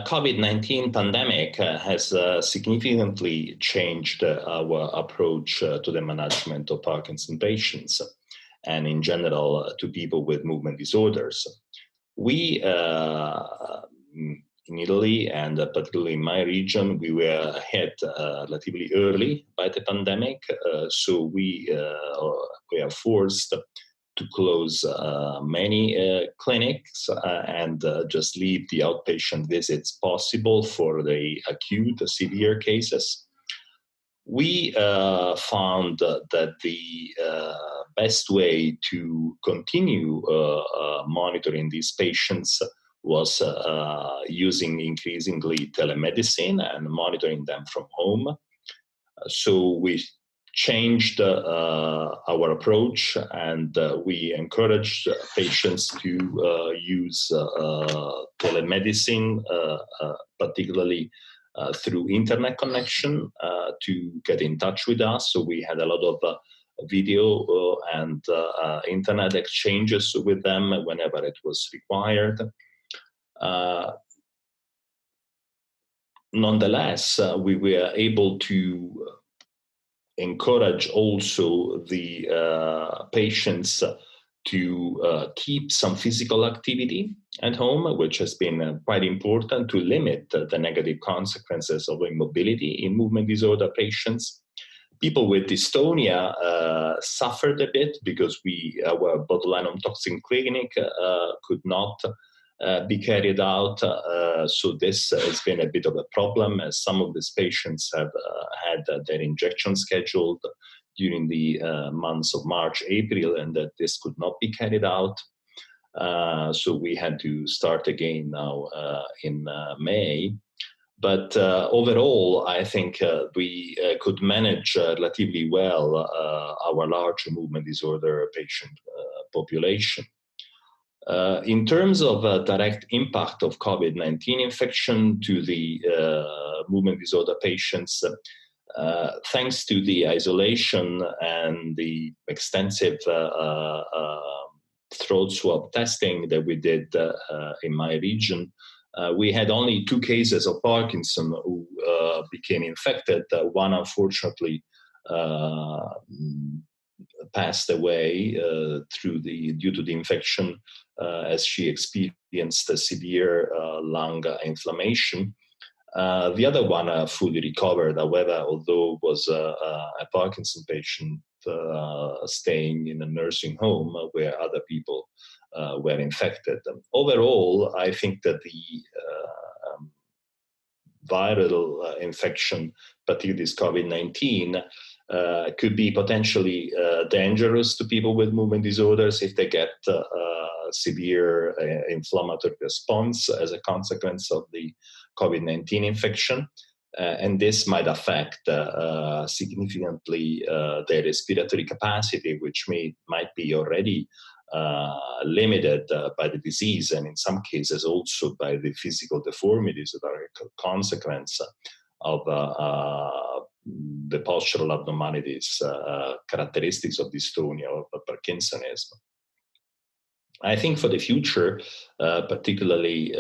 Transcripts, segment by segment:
COVID-19 pandemic has significantly changed our approach to the management of Parkinson patients and in general to people with movement disorders. We, in Italy and particularly in my region, we were hit relatively early by the pandemic, so we are forced to close many clinics and just leave the outpatient visits possible for the acute, severe cases. We found that the best way to continue monitoring these patients was using increasingly telemedicine and monitoring them from home. So we changed our approach, and we encouraged patients to use telemedicine, particularly through internet connection, to get in touch with us. So we had a lot of video and internet exchanges with them whenever it was required. Nonetheless, we were able to encourage also the patients to keep some physical activity at home, which has been quite important to limit the negative consequences of immobility in movement disorder patients. People with dystonia suffered a bit because our botulinum toxin clinic could not be carried out. So this has been a bit of a problem, as some of these patients have had their injection scheduled during the months of March, April, and that this could not be carried out. So we had to start again now in May. But overall, I think we could manage relatively well our large movement disorder patient population. In terms of direct impact of COVID-19 infection to the movement disorder patients, thanks to the isolation and the extensive throat swab testing that we did in my region, we had only 2 cases of Parkinson who became infected. One, unfortunately, passed away due to the infection as she experienced a severe lung inflammation. The other one fully recovered, however, although was a Parkinson patient staying in a nursing home where other people were infected. Overall, I think that the viral infection, particularly this COVID-19, could be potentially dangerous to people with movement disorders if they get severe inflammatory response as a consequence of the COVID-19 infection. And this might affect significantly their respiratory capacity, which might be already limited by the disease, and in some cases also by the physical deformities that are a consequence of the postural abnormalities, characteristics of dystonia or Parkinsonism. I think for the future, particularly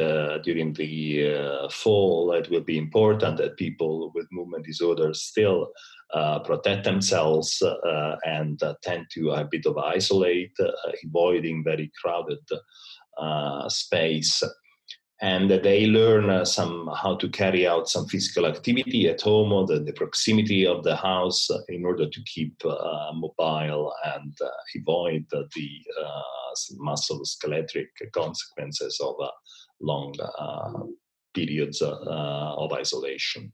during the fall, it will be important that people with movement disorders still protect themselves and tend to a bit of isolate, avoiding very crowded space. And they learn how to carry out some physical activity at home or the proximity of the house in order to keep mobile and avoid the musculoskeletal consequences of long periods of isolation.